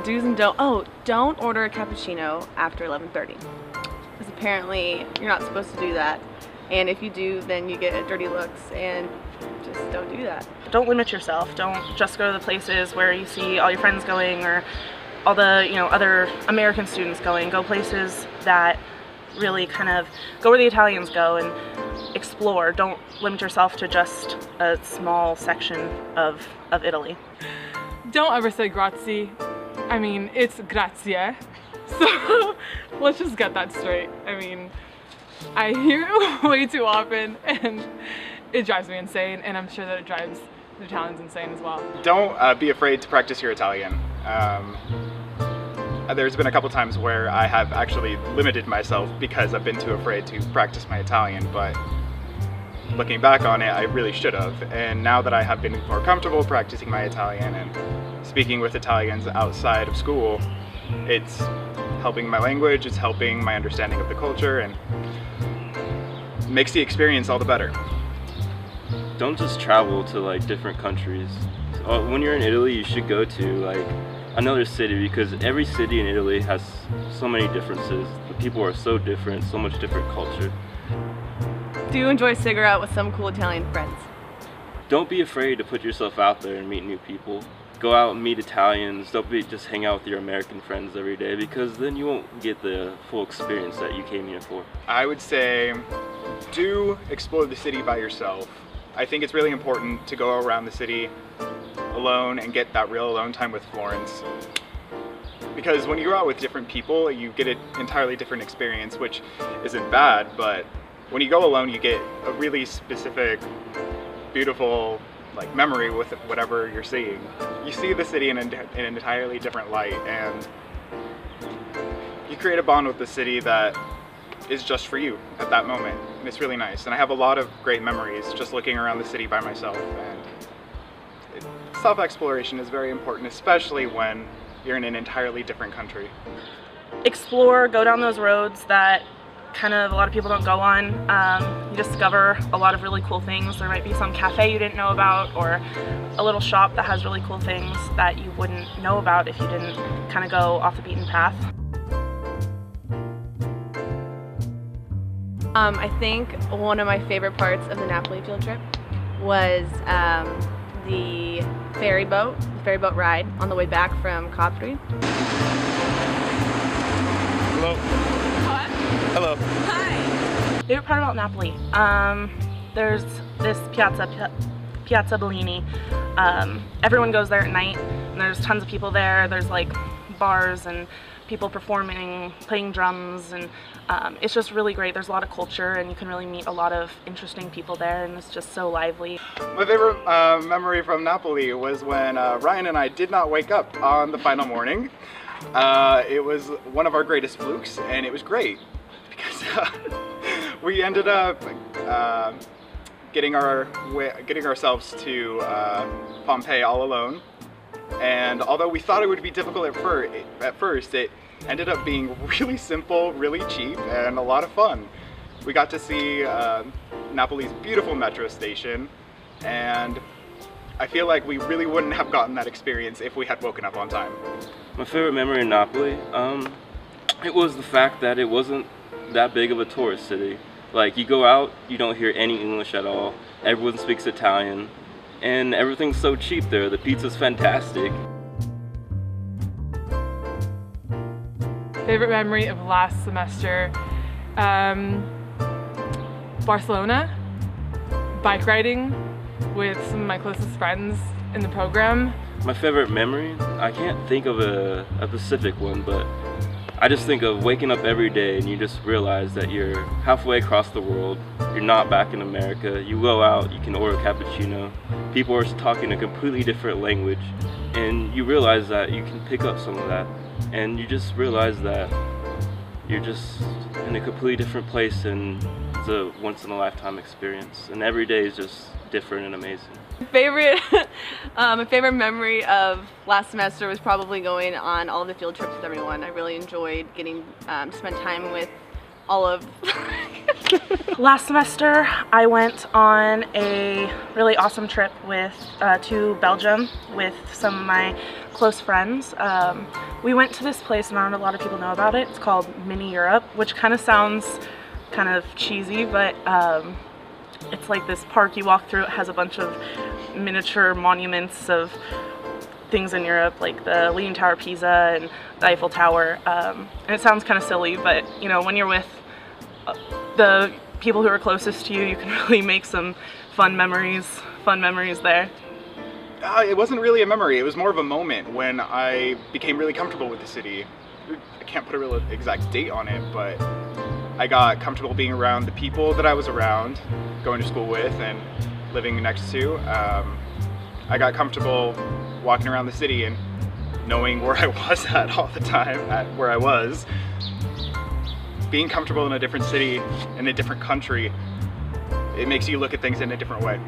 do's and don't order a cappuccino after 11:30. Because apparently you're not supposed to do that. And if you do, then you get dirty looks, and just don't do that. Don't limit yourself. Don't just go to the places where you see all your friends going or all the, other American students going. Go places that really kind of go where the Italians go and explore. Don't limit yourself to just a small section of Italy. Don't ever say grazie. I mean, it's grazie. So let's just get that straight. I mean, I hear it way too often and it drives me insane, and I'm sure that it drives the Italians insane as well. Don't be afraid to practice your Italian. There's been a couple times where I have actually limited myself because I've been too afraid to practice my Italian, but looking back on it, I really should have. And now that I have been more comfortable practicing my Italian and speaking with Italians outside of school, it's helping my language, it's helping my understanding of the culture, and makes the experience all the better. Don't just travel to like different countries. When you're in Italy, you should go to like another city, because every city in Italy has so many differences. The people are so different, so much different culture. Do enjoy a cigarette with some cool Italian friends. Don't be afraid to put yourself out there and meet new people. Go out and meet Italians. Don't just hang out with your American friends every day, because then you won't get the full experience that you came here for. I would say do explore the city by yourself. I think it's really important to go around the city alone and get that real alone time with Florence. Because when you go out with different people, you get an entirely different experience, which isn't bad, but when you go alone, you get a really specific, beautiful memory with whatever you're seeing. You see the city in an entirely different light, and you create a bond with the city that is just for you at that moment, and it's really nice. And I have a lot of great memories just looking around the city by myself, and self-exploration is very important, especially when you're in an entirely different country. Explore, go down those roads that kind of a lot of people don't go on. You discover a lot of really cool things. There might be some cafe you didn't know about, or a little shop that has really cool things that you wouldn't know about if you didn't kind of go off the beaten path. I think one of my favorite parts of the Napoli field trip was the ferry boat ride on the way back from Capri. Hello. What? Hello. Hi. Favorite part about Napoli? There's this Piazza Bellini. Everyone goes there at night, and there's tons of people there. There's like bars and people performing, playing drums, and it's just really great. There's a lot of culture, and you can really meet a lot of interesting people there, and it's just so lively. My favorite memory from Napoli was when Ryan and I did not wake up on the final morning. It was one of our greatest flukes, and it was great because we ended up getting ourselves to Pompeii all alone. And although we thought it would be difficult at first, it ended up being really simple, really cheap, and a lot of fun. We got to see Napoli's beautiful metro station, and I feel like we really wouldn't have gotten that experience if we had woken up on time. My favorite memory in Napoli, it was the fact that it wasn't that big of a tourist city. Like, you go out, you don't hear any English at all. Everyone speaks Italian. And everything's so cheap there. The pizza's fantastic. Favorite memory of last semester? Barcelona. Bike riding with some of my closest friends in the program. My favorite memory? I can't think of a specific one, but I just think of waking up every day and you just realize that you're halfway across the world. You're not back in America. You go out, you can order a cappuccino. People are talking a completely different language, and you realize that you can pick up some of that. And you just realize that you're just in a completely different place, and it's a once-in-a-lifetime experience. And every day is just different and amazing. My favorite memory of last semester was probably going on all of the field trips with everyone. I really enjoyed getting to spend time with all of Last semester, I went on a really awesome trip to Belgium with some of my close friends. We went to this place, and not a lot of people know about it. It's called Mini Europe, which kind of sounds kind of cheesy, but it's like this park you walk through. It has a bunch of miniature monuments of things in Europe, like the Leaning Tower of Pisa and the Eiffel Tower. And it sounds kind of silly, but you know, when you're with the people who are closest to you, you can really make some fun memories there. It wasn't really a memory, it was more of a moment when I became really comfortable with the city. I can't put a real exact date on it, but I got comfortable being around the people that I was around, going to school with and living next to. I got comfortable walking around the city and knowing where I was at all the time, at where I was. Being comfortable in a different city, in a different country, it makes you look at things in a different way.